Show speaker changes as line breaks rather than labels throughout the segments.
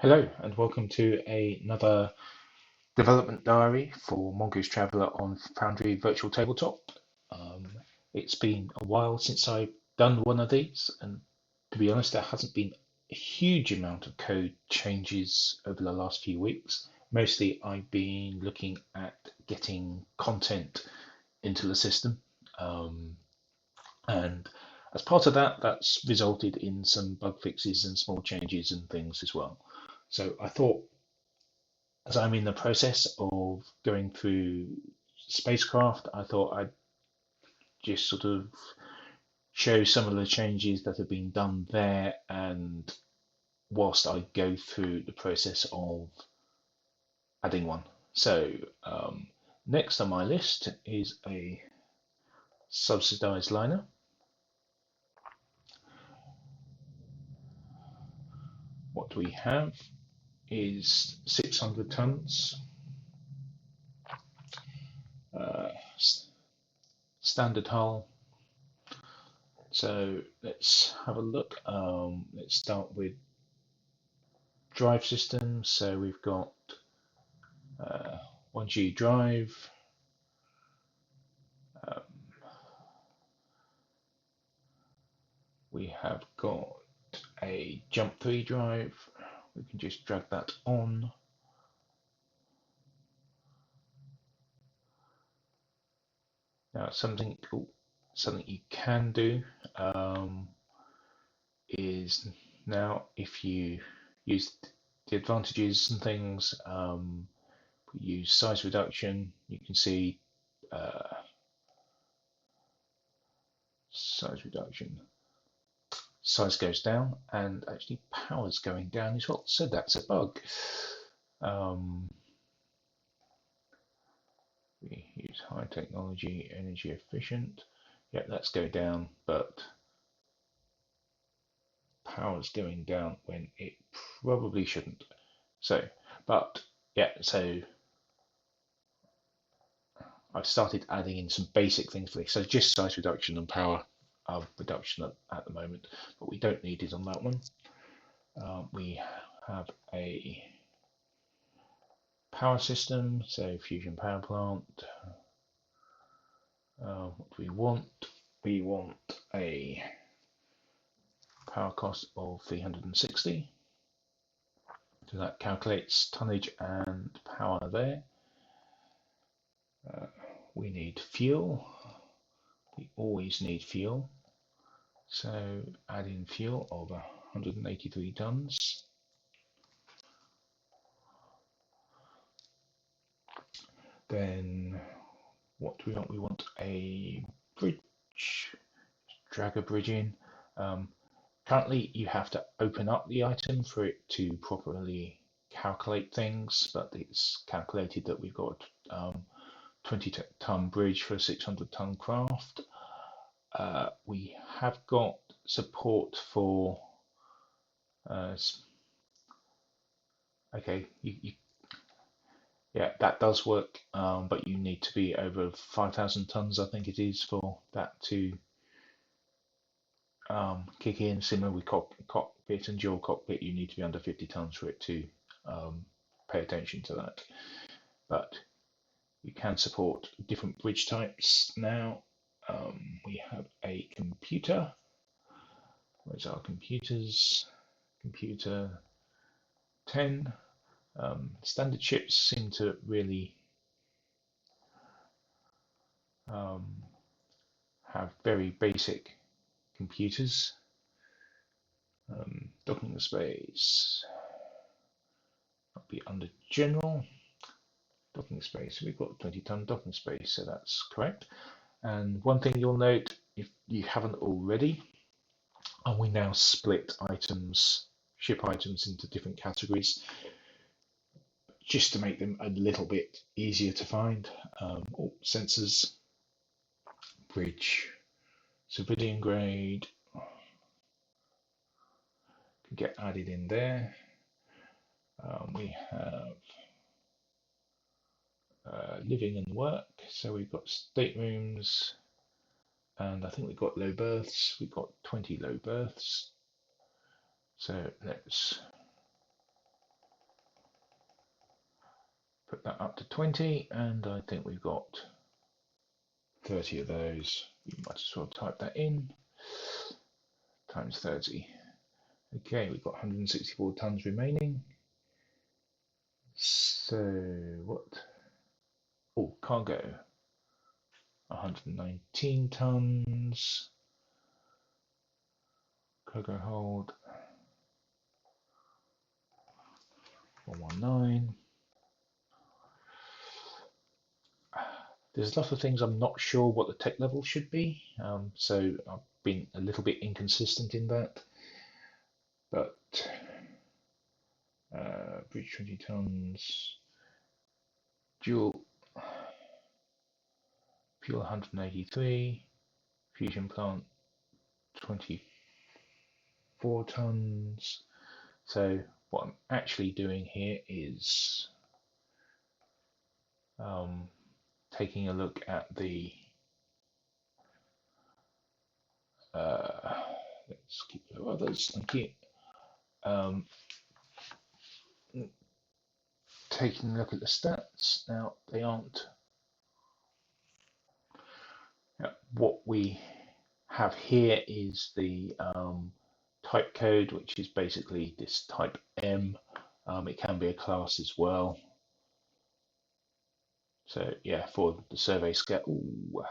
Hello and welcome to another development diary for Mongoose Traveller on Foundry Virtual Tabletop. Um, it's been a while since I've done one of these, and to be honest, there hasn't been a huge amount of code changes over the last few weeks. Mostly I've been looking at getting content into the system, and as part of that, that's resulted in some bug fixes and small changes and things as well. So I thought, as I'm in the process of going through spacecraft, I thought I'd just sort of show some of the changes that have been done there, and whilst I go through the process of adding one. So next on my list is a subsidized liner. What we have is 600 tons, standard hull. So let's have a look. Let's start with drive systems. So we've got 1G drive, we have got a jump 3 drive. We can just drag that on. Now something you can do is, now if you use the advantages and things, use size reduction, you can see size reduction, size goes down, and actually power's going down as well. So that's a bug. We use high technology, energy efficient. Yeah, let's go down, but power's going down when it probably shouldn't. So, but yeah, so I've started adding in some basic things for this. So just size reduction and power reduction at the moment, but we don't need it on that one. We have a power system, so fusion power plant. What do we want? We want a power cost of 360. So that calculates tonnage and power there. We need fuel. We always need fuel. So add in fuel of 183 tons. Then what do we want? We want a bridge. Drag a bridge in. Currently, you have to open up the item for it to properly calculate things, but it's calculated that we've got 20-ton bridge for a 600-ton craft. We have got support for okay, yeah, that does work, but you need to be over 5,000 tons, I think it is, for that to kick in. Similar with cockpit and dual cockpit, you need to be under 50 tons for it to pay attention to that. But you can support different bridge types now. We have a computer. Where's our computers? Computer 10. Standard ships seem to really have very basic computers. Docking space, that'll be under general. Docking space, we've got 20-ton docking space, so that's correct. And one thing you'll note, if you haven't already, and we now split items, ship items, into different categories, just to make them a little bit easier to find. Sensors, bridge, civilian grade, can get added in there. We have living and work, so we've got staterooms, and I think we've got low berths. We've got 20 low berths. So let's Put that up to 20, and I think we've got 30 of those. You might as well type that in, times 30. Okay, we've got 164 tons remaining. So what? Oh, cargo, 119 tons. Cargo hold, 119. There's lots of things I'm not sure what the tech level should be, so I've been a little bit inconsistent in that. But bridge 20 tons, dual fuel 183, fusion plant 24 tons. So what I'm actually doing here is taking a look at the let's keep the others. Thank you. Taking a look at the stats now. They aren't. What we have here is the type code, which is basically this type M. It can be a class as well. So yeah, for the Survey Scout. Ooh,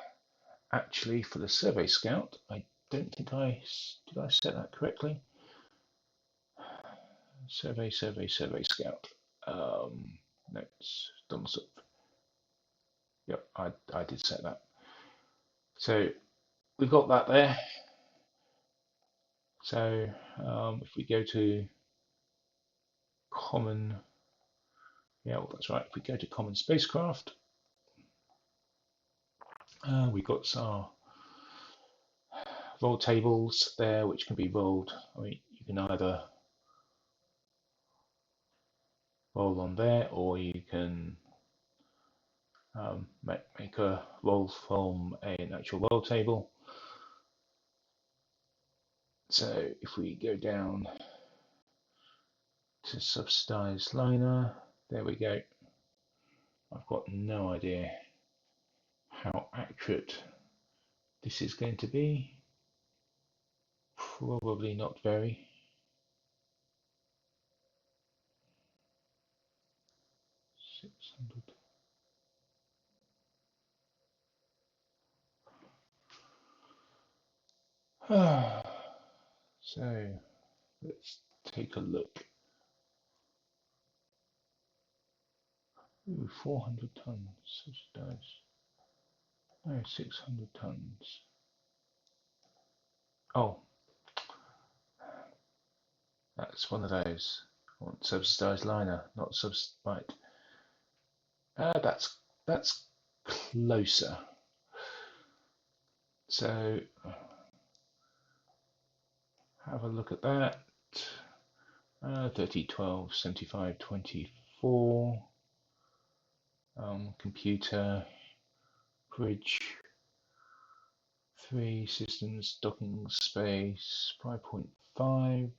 actually, for the Survey Scout, I don't think did I set that correctly. Survey Scout. No, it's done. Yep, I did set that. So we've got that there. So if we go to common, yeah, well, that's right. If we go to common spacecraft, we've got our roll tables there, which can be rolled. I mean, you can either roll on there, or you can make a roll from an actual roll table. So if we go down to subsidized liner, there we go. I've got no idea how accurate this is going to be. Probably not very. So let's take a look. Ooh, 400 tons, subsidized. No, 600 tons. Oh, that's one of those. I want subsidized liner, not right. That's closer. So have a look at that. 30, 12, 75, 24. Computer, bridge, 3 systems, docking space, 5.5,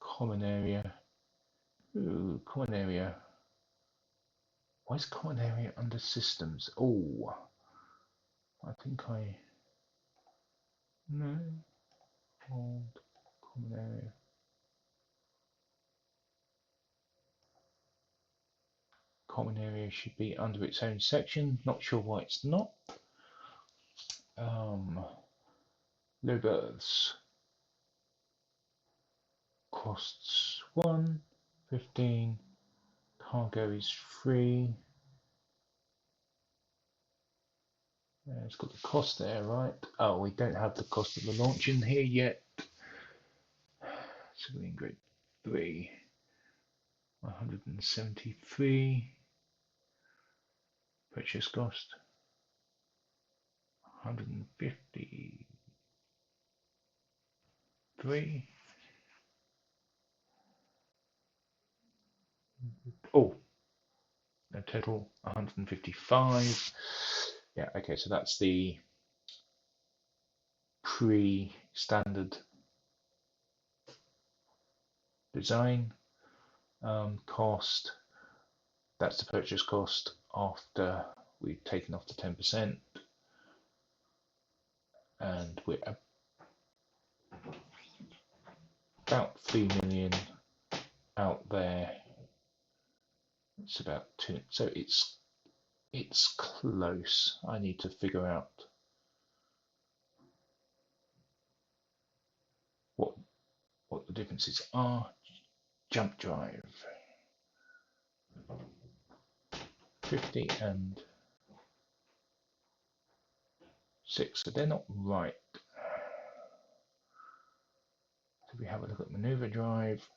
common area. Ooh, common area. Why is common area under systems? Oh, I think no, hold, common area. Common area should be under its own section. Not sure why it's not. Low berths. Costs 1, 15. Cargo is free. It's got the cost there, right? Oh, we don't have the cost of the launch in here yet. Civilian grade 3, 173. Purchase cost 153. Oh, no, total 155. Yeah, okay, so that's the pre-standard design cost. That's the purchase cost after we've taken off the 10%, and we're about 3 million out there. It's about 2, so it's close. I need to figure out what the differences are. Jump drive 50 and 6, so they're not right. If we have a look at maneuver drive,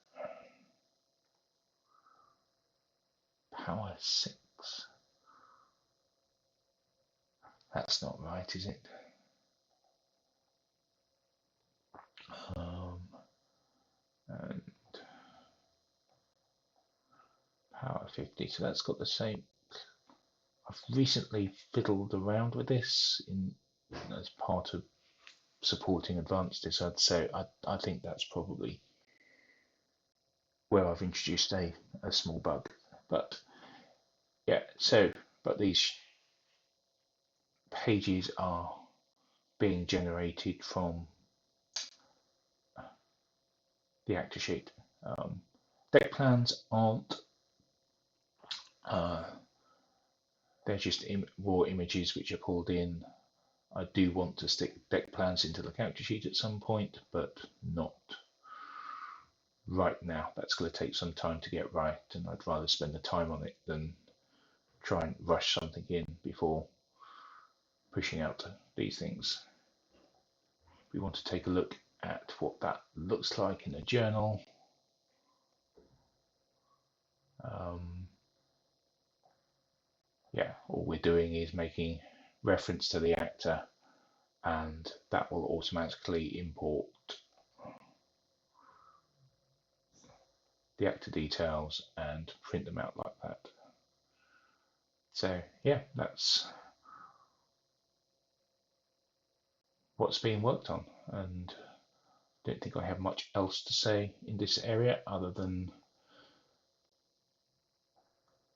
power 6, that's not right, is it? And power 50, so that's got the same. I've recently fiddled around with this as part of supporting advanced design, so I think that's probably where I've introduced a small bug. But yeah, so but these pages are being generated from the actor sheet. Deck plans aren't. They're just raw images which are pulled in. I do want to stick deck plans into the character sheet at some point, but not right now. That's going to take some time to get right, and I'd rather spend the time on it than try and rush something in before pushing out these things. We want to take a look at what that looks like in a journal. Yeah, all we're doing is making reference to the actor, and that will automatically import the actor details and print them out like that. So yeah, that's what's being worked on, and I don't think I have much else to say in this area other than,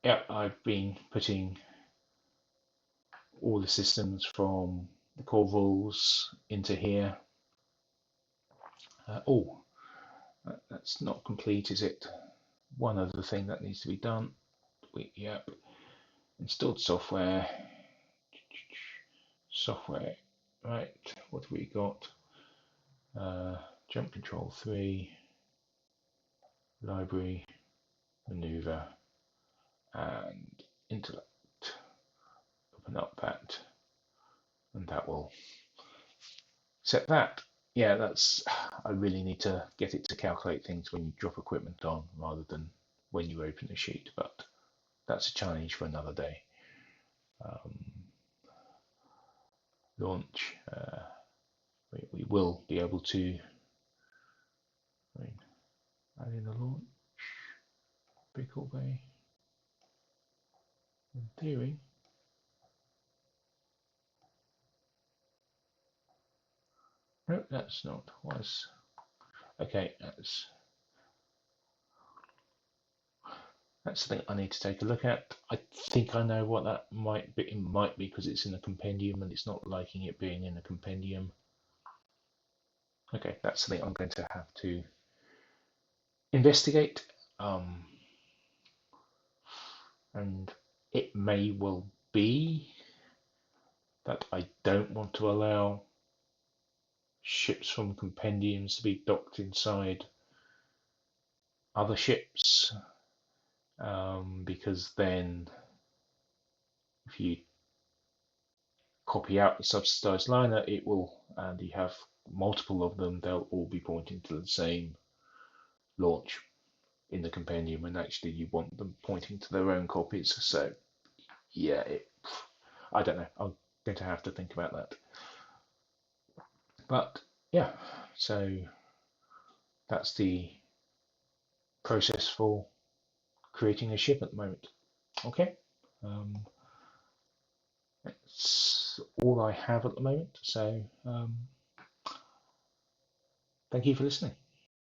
yeah, I've been putting all the systems from the core rules into here. That's not complete, is it? One other thing that needs to be done. Yep, installed software. Right, what have we got? Jump control 3, library, maneuver, and intellect. Open up that, and that will set that. Yeah, that's. I really need to get it to calculate things when you drop equipment on rather than when you open the sheet, but that's a challenge for another day. Launch. We will be able to add in the launch. Pickle Bay. In theory. No, that's not. Was okay. That's something I need to take a look at. I think I know what that might be. It might be because it's in a compendium and it's not liking it being in a compendium. Okay, that's something I'm going to have to investigate. And it may well be that I don't want to allow ships from compendiums to be docked inside other ships, because then if you copy out the subsidized liner, it will, and you have multiple of them, they'll all be pointing to the same launch in the compendium, and actually you want them pointing to their own copies. So yeah, I don't know. I'm going to have to think about that. But yeah, so that's the process for creating a ship at the moment. Okay, that's all I have at the moment. So thank you for listening.